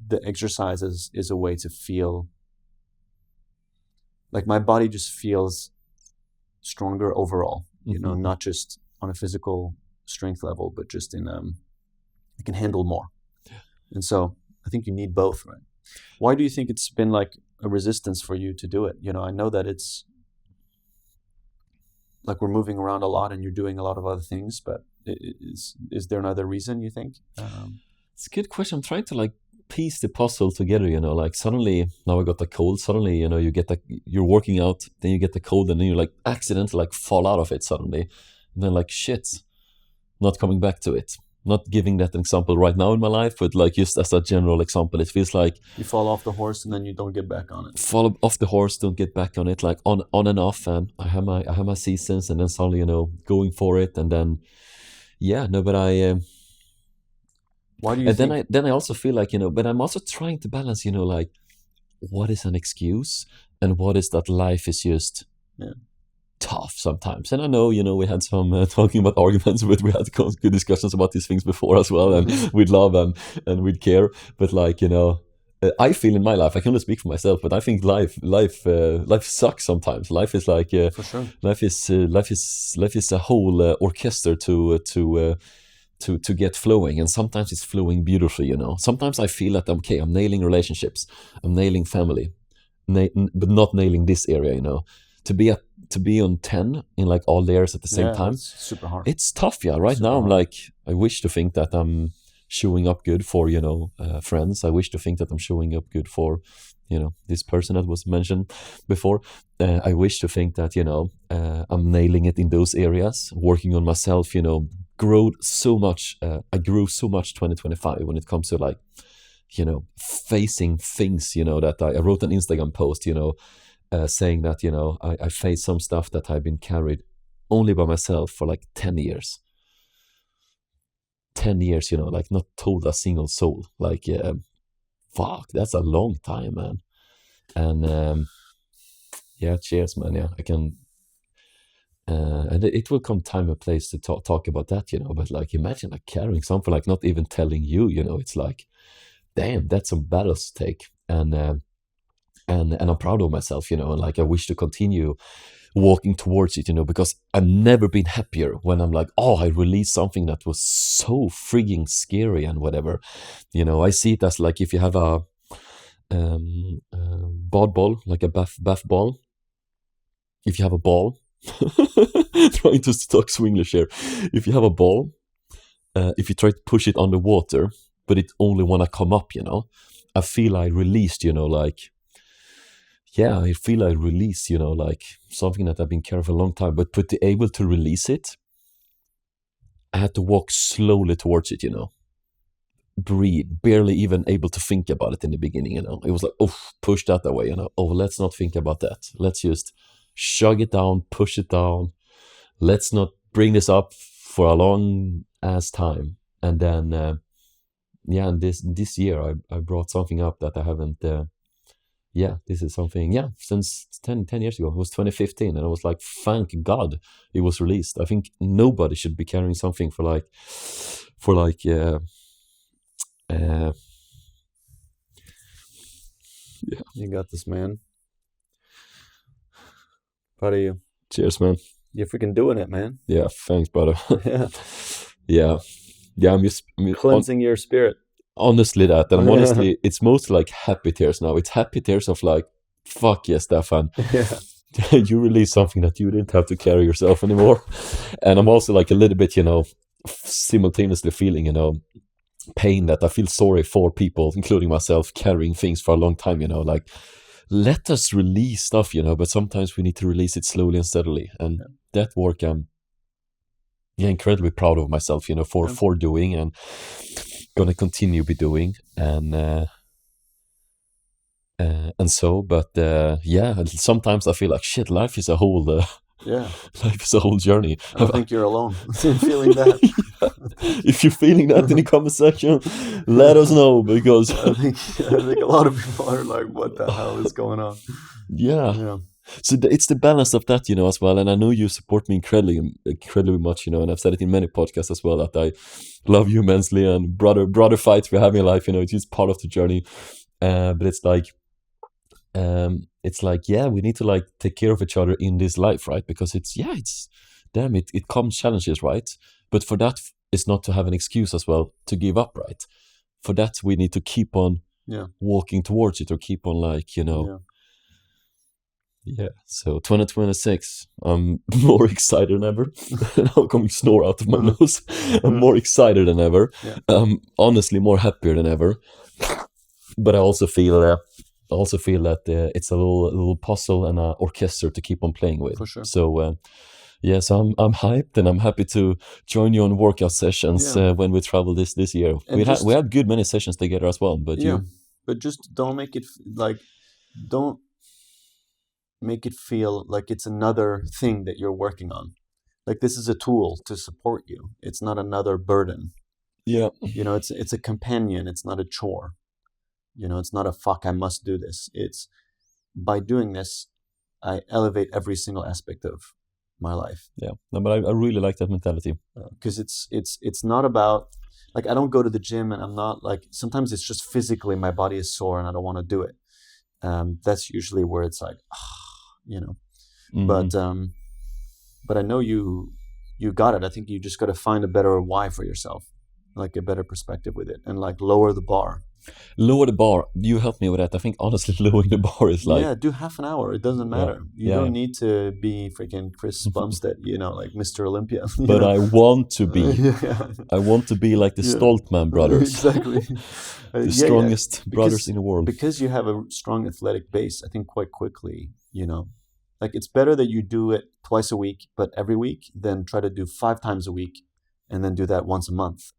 the exercise is a way to feel like my body just feels stronger overall. You know, not just on a physical strength level, but just in I can handle more. And so I think you need both, right? Why do you think it's been like a resistance for you to do it? You know, I know that it's like we're moving around a lot and you're doing a lot of other things, but is there another reason you think? It's a good question. I'm trying to like piece the puzzle together, you know, like suddenly now I got the cold, suddenly, you know, you get you're working out, then you get the cold, and then you like accidentally like fall out of it suddenly. And then like shit, not coming back to it. Not giving that an example right now in my life, but like just as a general example, it feels like you fall off the horse and then you don't get back on it. Fall off the horse, don't get back on it, like on and off. And I have my seasons, and then suddenly, you know, going for it, and then but I. Why do you? And think... then I also feel like, you know, but I'm also trying to balance, you know, like what is an excuse and what is that life is just tough sometimes. And I know, you know, we had some talking about arguments, but we had good discussions about these things before as well, and with love and with care. But like, you know, I feel in my life, I can only speak for myself, but I think life sucks sometimes. Life is like for sure. Life is a whole orchestra to get flowing, and sometimes it's flowing beautifully, you know. Sometimes I feel that I'm nailing relationships, I'm nailing family, but not nailing this area, you know. To be on 10 in like all layers at the same time, it's super hard. It's tough. Right now I'm like, I wish to think that I'm showing up good for, you know, friends. I wish to think that I'm showing up good for, you know, this person that was mentioned before. I wish to think that, you know, I'm nailing it in those areas, working on myself, you know, grow so much. I grew so much 2025 when it comes to like, you know, facing things, you know, that I wrote an Instagram post, you know, saying that, you know, I faced some stuff that I've been carried only by myself for like 10 years. 10 years, you know, like not told a single soul. Like, fuck, that's a long time, man. And cheers, man. Yeah, I can. And it will come time and place to talk about that, you know. But like, imagine like carrying something, like not even telling you, you know. It's like, damn, that's some battles to take. And I'm proud of myself, you know, and like I wish to continue walking towards it, you know, because I've never been happier when I'm like, oh, I released something that was so frigging scary and whatever, you know. I see it as like if you have a bod ball, like a bath ball. If you have a ball, trying to talk Swinglish here. If you have a ball, if you try to push it underwater, but it only wanna come up, you know, I feel I released, you know, like. Yeah, I feel I release, you know, like something that I've been carrying for a long time, but to be able to release it, I had to walk slowly towards it, you know. Breathe, barely even able to think about it in the beginning, you know. It was like, oh, push that away, you know. Oh, let's not think about that. Let's just shug it down, push it down. Let's not bring this up for a long ass time. And then, and this year I brought something up that I haven't. This is something, since 10 years ago. It was 2015, and I was like, thank God it was released. I think nobody should be carrying something for You got this, man. Proud of you. Cheers, man. You're freaking doing it, man. Yeah, thanks, brother. Yeah. I'm just cleansing your spirit. Honestly, that, and Yeah. honestly, it's mostly like happy tears now. It's happy tears of like, fuck yes, Staffan. Yeah. You release something that you didn't have to carry yourself anymore. And I'm also like a little bit, simultaneously feeling, pain that I feel sorry for people, including myself, carrying things for a long time, like let us release stuff, but sometimes we need to release it slowly and steadily. And that work I'm incredibly proud of myself, for Yeah. doing, and gonna continue be doing. And so, but sometimes I feel like shit. Life is a whole, Yeah. life is a whole journey. I don't think you're alone in feeling that. If you're feeling that in the comment section, let us know, because I think a lot of people are like, "What the hell is going on?" yeah. Yeah. So it's the balance of that, as well. And I know you support me incredibly much, and I've said it in many podcasts as well, that I love you immensely, and brother fights we have in life, it's just part of the journey. But it's like, yeah, we need to like take care of each other in this life, right? Because it's damn it comes challenges, right? But for that, it's not to have an excuse as well to give up, right? For that, we need to keep on Yeah. walking towards it, or keep on like, Yeah. yeah. So 2026, I'm more excited than ever. Now coming snore out of my nose. I'm more excited than ever. Yeah. Honestly, more happier than ever. But I also feel that it's a little puzzle and an orchestra to keep on playing with. For sure. So yes, I'm hyped, and I'm happy to join you on workout sessions when we travel this year. And We had good many sessions together as well. But but just don't make it don't make it feel like it's another thing that you're working on. Like, this is a tool to support you. It's not another burden. yeah, It's a companion. It's not a chore. It's not a fuck, I must do this. It's, by doing this, I elevate every single aspect of my life. yeah. No, but I really like that mentality. Because it's not about, like, I don't go to the gym and I'm not like, sometimes it's just physically my body is sore and I don't want to do it. That's usually where it's like, Mhm. But I know you got it. I think you just got to find a better why for yourself, like a better perspective with it, and like lower the bar. Lower the bar. You helped me with that. I think honestly, lowering the bar is like, Yeah, do half an hour. It doesn't yeah, matter. You yeah, don't need to be freaking Chris Bumstead, like Mr. Olympia. But I want to be. Yeah. I want to be like the Yeah. Stoltman brothers. Exactly. The Yeah, strongest Because- brothers in the world. Because you have a strong athletic base, I think quite quickly, like, it's better that you do it twice a week, but every week, than try to do 5 times a week and then do that once a month.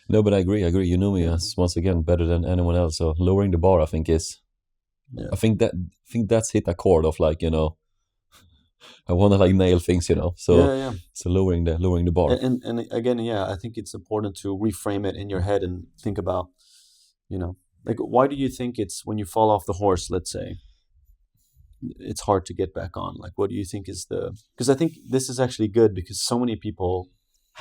No, but I agree. You know me Yeah. as, once again, better than anyone else. So lowering the bar, I think Yeah. I think that's hit a chord of like, I want to like nail things, So Yeah. so lowering the bar. And again, yeah, I think it's important to reframe it in your head and think about, like, why do you think it's when you fall off the horse, let's say, it's hard to get back on? Like, what do you think is because I think this is actually good, because so many people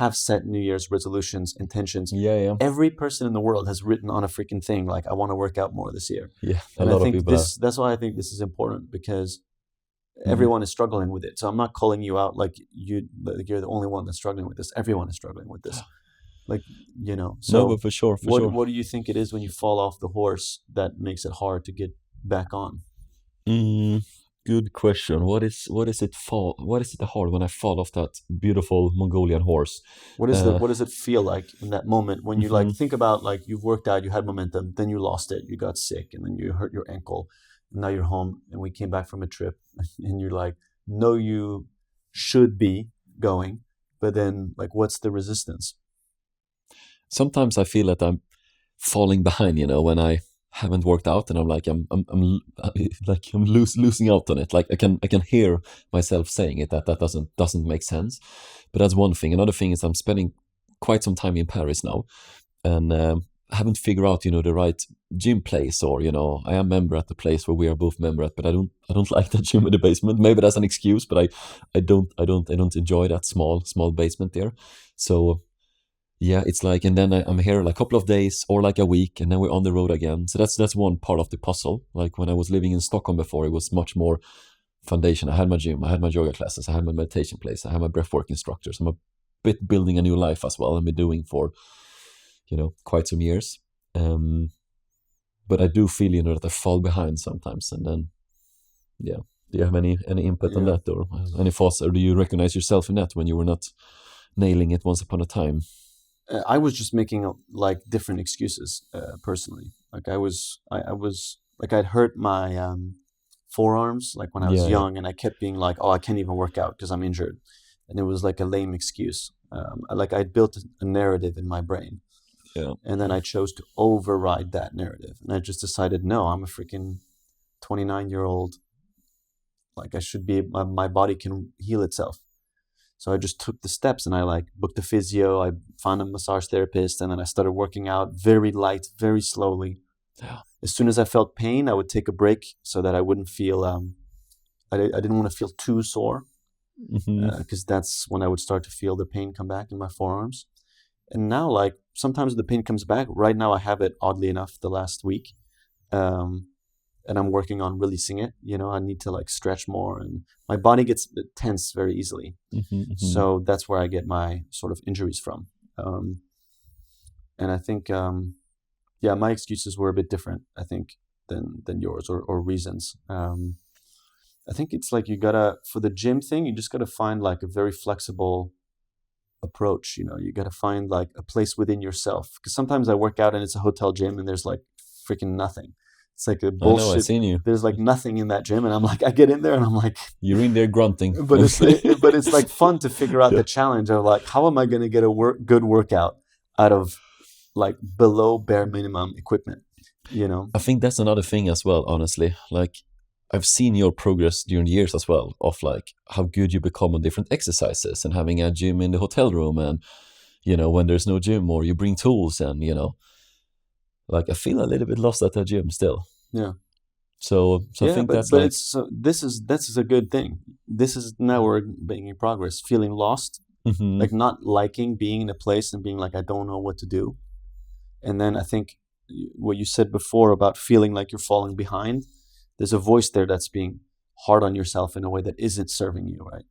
have set New Year's resolutions, intentions. Yeah. Every person in the world has written on a freaking thing, like, I want to work out more this year. Yeah, And a lot I think of people have. that's why I think this is important, because everyone is struggling with it. So I'm not calling you out like you're the only one that's struggling with this. Everyone is struggling with this. Like, so No, but for sure, what do you think it is when you fall off the horse that makes it hard to get back on? Good question. What is it hard when I fall off that beautiful Mongolian horse? What does it feel like in that moment when you like think about, like, you've worked out, you had momentum, then you lost it, you got sick, and then you hurt your ankle, and now you're home, and we came back from a trip, and you're like, no, you should be going, but then, like, what's the resistance? Sometimes I feel that I'm falling behind, when I haven't worked out, and I'm like I'm like I'm losing out on it. Like I can hear myself saying it, that doesn't make sense. But that's one thing. Another thing is I'm spending quite some time in Paris now, and I haven't figured out the right gym place, or I am member at the place where we are both member at, but I don't like that gym in the basement. Maybe that's an excuse, but I don't enjoy that small basement there. So yeah, it's like, and then I'm here like a couple of days or like a week, and then we're on the road again. So that's one part of the puzzle. Like when I was living in Stockholm before, it was much more foundation. I had my gym, I had my yoga classes, I had my meditation place, I had my breathwork instructors. I'm a bit building a new life as well. I've been doing for quite some years. But I do feel, that I fall behind sometimes, and then, yeah. Do you have any input on Yeah. that, or any thoughts, or do you recognize yourself in that when you were not nailing it once upon a time? I was just making like different excuses personally. Like I was like I'd hurt my forearms like when I was Yeah, yeah, young, and I kept being like, oh, I can't even work out because I'm injured, and it was like a lame excuse. Like I'd built a narrative in my brain, yeah. and then I chose to override that narrative, and I just decided, no, I'm a freaking 29-year-old. Like I should be, my body can heal itself. So I just took the steps, and I like booked a physio. I found a massage therapist, and then I started working out very light, very slowly. Yeah. As soon as I felt pain, I would take a break so that I wouldn't feel. I didn't want to feel too sore, Mm-hmm. because that's when I would start to feel the pain come back in my forearms. And now, like sometimes the pain comes back. Right now, I have it oddly enough the last week, and I'm working on releasing it. I need to like stretch more, and my body gets tense very easily. Mm-hmm. Mm-hmm. So that's where I get my sort of injuries from. And I think, yeah, my excuses were a bit different, I think, than yours, or reasons. I think it's like for the gym thing, you just gotta find like a very flexible approach. You gotta find like a place within yourself. Because sometimes I work out and it's a hotel gym and there's like freaking nothing. It's like a I know, I've bullshit. seen you. There's like nothing in that gym, and I'm like, I get in there and I'm like, You're in there grunting. but it's like fun to figure out Yeah. the challenge of like, how am I going to get a good workout out of like below bare minimum equipment? I think that's another thing as well, honestly. Like, I've seen your progress during the years as well, of like how good you become on different exercises, and having a gym in the hotel room, and when there's no gym, or you bring tools, and like I feel a little bit lost at the gym still. Yeah. So I Yeah, think that's but like, it's so this is a good thing. This is now we're making progress. Feeling lost, mhm, like not liking being in a place and being like, I don't know what to do. And then I think what you said before about feeling like you're falling behind, there's a voice there that's being hard on yourself in a way that isn't serving you, right?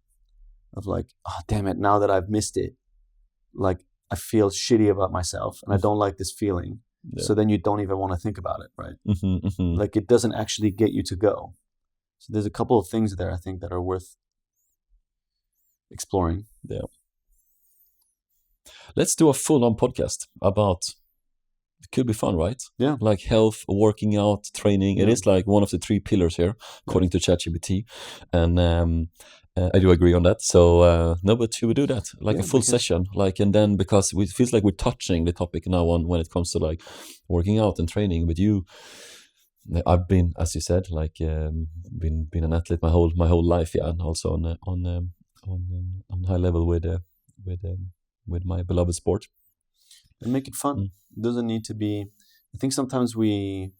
Of like, oh damn it, now that I've missed it, like I feel shitty about myself and I don't like this feeling. yeah. So then you don't even want to think about it, right? Mhm. Like it doesn't actually get you to go. So there's a couple of things there I think that are worth exploring. Yeah. Let's do a full-on podcast about. It could be fun, right? Yeah. Like health, working out, training. It Yeah. is like one of the 3 pillars here, according to ChatGPT, and I do agree on that. So no, but should we do that like Yeah, a full because- session, like, and then because it feels like we're touching the topic now on when it comes to like working out and training. But I've been, as you said, like been an athlete my whole life, yeah, and also on high level with my beloved sport. And make it fun. Mm. It doesn't need to be. I think sometimes we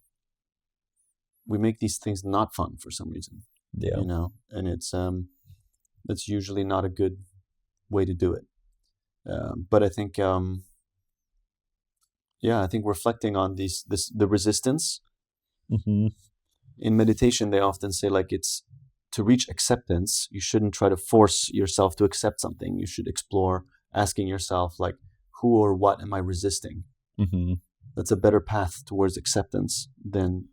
make these things not fun for some reason. Yeah. And it's that's usually not a good way to do it. But I think I think reflecting on the resistance Hmm. in meditation, they often say like it's to reach acceptance, you shouldn't try to force yourself to accept something. You should explore asking yourself like, who or what am I resisting? Hmm. That's a better path towards acceptance than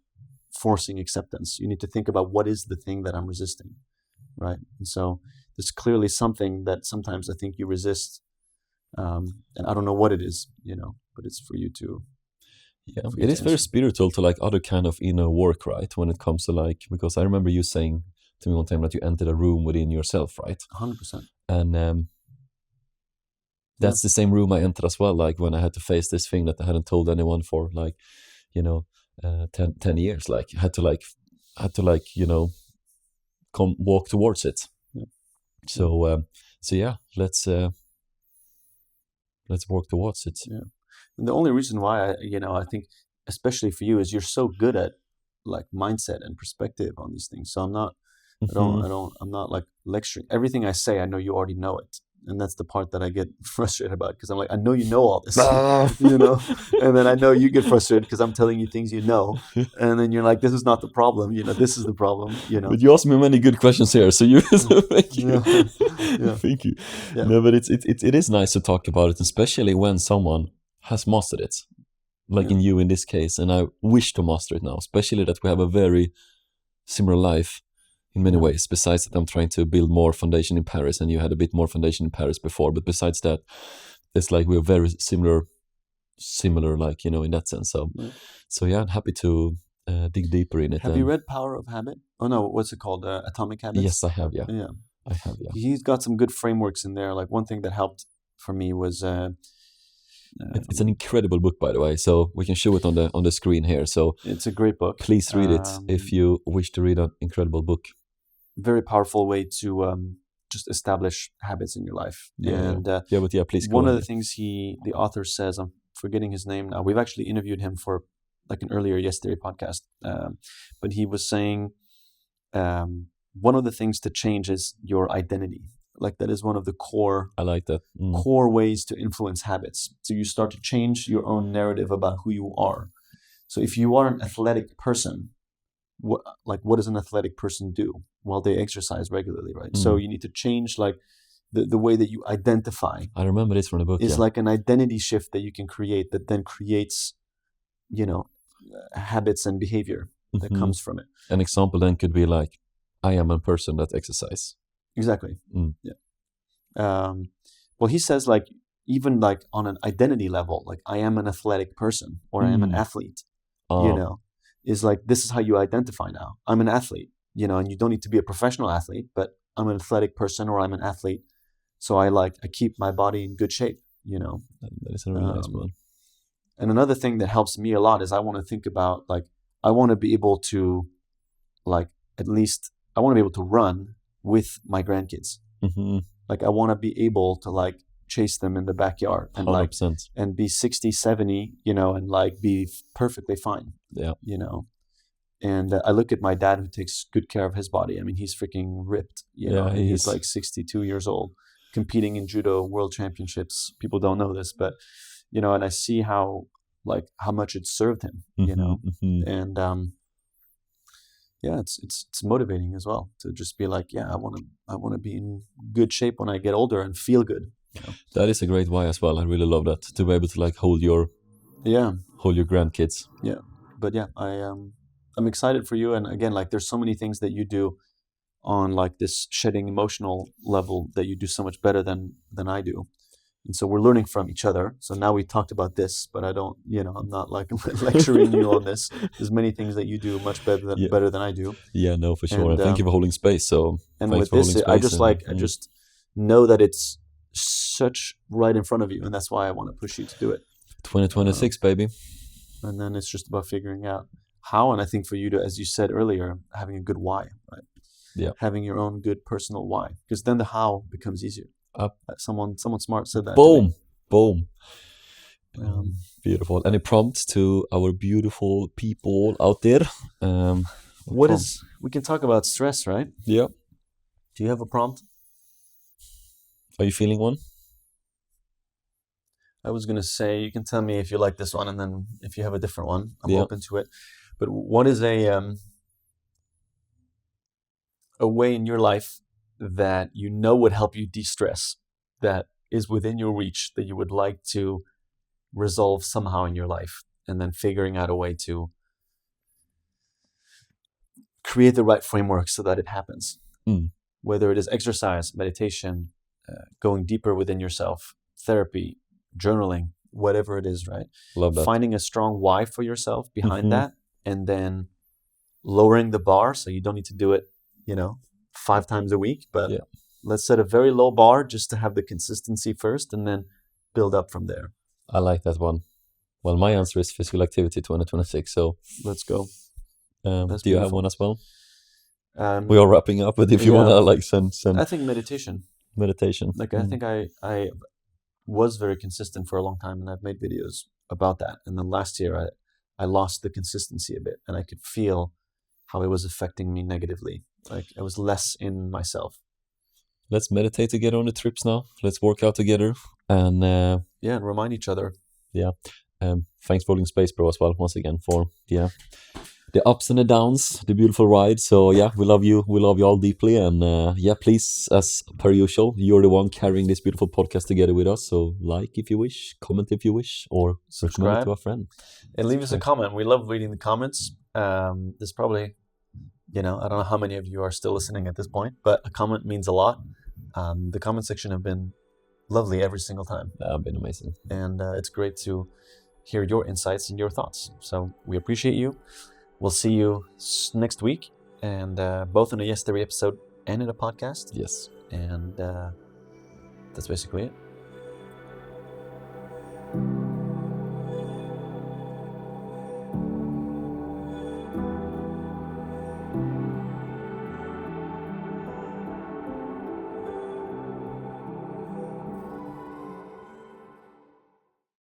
forcing acceptance. You need to think about what is the thing that I'm resisting, right? And so there's clearly something that sometimes I think you resist, and I don't know what it is, but it's for you to. Yeah, for you it to is very answer. spiritual to like other kind of inner work, right? When it comes to like, because I remember you saying to me one time that you entered a room within yourself, right? 100%. And that's the same room I entered as well. Like when I had to face this thing that I hadn't told anyone for like, 10 years. Like I had to come walk towards it. Yeah. So yeah, let's work towards it. Yeah. And the only reason why I think, especially for you, is you're so good at like mindset and perspective on these things. So I'm not like lecturing. Everything I say, I know you already know it. And that's the part that I get frustrated about, because I'm like, I know you know all this, and then I know you get frustrated because I'm telling you things and then you're like, this is not the problem, this is the problem, But you asked me many good questions here, so thank you. Yeah. Thank you. Yeah. No, but it is nice to talk about it, especially when someone has mastered it. like Yeah. in you in this case, and I wish to master it now, especially that we have a very similar life in many Yeah. ways. Besides that, I'm trying to build more foundation in Paris, and you had a bit more foundation in Paris before. But besides that, it's like we're very similar, like, you know, in that sense. So, Yeah. so yeah, I'm happy to dig deeper in it. Have you read Power of Habit? Oh no, what's it called? Atomic Habits. Yes, I have. Yeah, Yeah. I have. Yeah, He's got some good frameworks in there. Like one thing that helped for me was it's an incredible book, by the way. So we can show it on the screen here. So it's a great book. please read it if you wish to read an incredible book. Very powerful way to just establish habits in your life. And Please go one of ahead. the things the author says, I'm forgetting his name now. We've actually interviewed him for like an earlier Yesterday podcast, but he was saying one of the things to change is your identity. Like that is one of the core. I like that. Core ways to influence habits. So you start to change your own narrative about who you are. So if you are an athletic person, what does an athletic person do? Well, they exercise regularly, right? So you need to change like the way that you identify. I remember this from the book. It's like an identity shift that you can create that then creates, you know, habits and behavior that comes from it. An example then could be like, I am a person that exercise. Exactly. Yeah. Well, he says like even like on an identity level, like I am an athletic person or I am an athlete. You know, is like this is how you identify now. I'm an athlete. You know, and you don't need to be a professional athlete, but I'm an athletic person or I'm an athlete. So I keep my body in good shape. You know, that is a really nice one. And another thing that helps me a lot is I want to think about like I want to be able to like at least I want to be able to run with my grandkids. Like I want to be able to like chase them in the backyard and 100%. like and be 60, 70, you know, and like be perfectly fine. Yeah. You know, and I look at my dad who takes good care of his body. I mean, he's freaking ripped. You know, and he's like 62 years old, competing in judo world championships. People don't know this, but you know, and I see how much it served him. You know, and yeah, it's motivating as well to just be like, yeah, I want to be in good shape when I get older and feel good. You know? That is a great why as well. I really love that, to be able to like hold your grandkids. Yeah, but yeah, I'm excited for you. And again, like there's so many things that you do on like this shedding emotional level that you do so much better than I do. And so we're learning from each other. So now we talked about this, but I don't, you know, I'm not like lecturing you on this. There's many things that you do much better than I do. Yeah, no, for sure. And thank you for holding space. So and with this, I just know that it's such right in front of you, and that's why I want to push you to do it. 2026, baby. And then it's just about figuring out how. And I think for you to, as you said earlier, having a good why, right? Yeah. Having your own good personal why, because then the how becomes easier. Someone smart said that. Boom. Beautiful. Any prompts to our beautiful people out there? We can talk about stress, right? Yeah. Do you have a prompt? Are you feeling one? I was going to say, you can tell me if you like this one, and then if you have a different one, I'm open to it. But what is a way in your life that you know would help you de-stress, that is within your reach, that you would like to resolve somehow in your life, and then figuring out a way to create the right framework so that it happens? Whether it is exercise, meditation, going deeper within yourself, therapy, journaling, whatever it is, right? Love that. Finding a strong why for yourself behind that, and then lowering the bar so you don't need to do it, 5 times a week, but let's set a very low bar just to have the consistency first and then build up from there. I like that one. Well, my answer is physical activity 2026, so let's go. Do you have one as well? We are wrapping up, but if you want to send I think meditation. I think I was very consistent for a long time, and I've made videos about that. And then last year I lost the consistency a bit, and I could feel how it was affecting me negatively. Like I was less in myself. Let's meditate together on the trips now. Let's work out together, and and remind each other. Thanks for holding space, bro, as well, once again, for the ups and the downs, the beautiful ride. So yeah, we love you. We love you all deeply. And yeah, please, as per usual, you're the one carrying this beautiful podcast together with us. So like if you wish, comment if you wish, or recommend it Subscribe to a friend. and leave us a Subscribe. comment. We love reading the comments. There's probably, I don't know how many of you are still listening at this point, but a comment means a lot. The comment section have been lovely every single time. That'd been amazing. And it's great to hear your insights and your thoughts. So we appreciate you. We'll see you next week, and both in a Yes Theory episode and in a podcast. Yes. And that's basically it.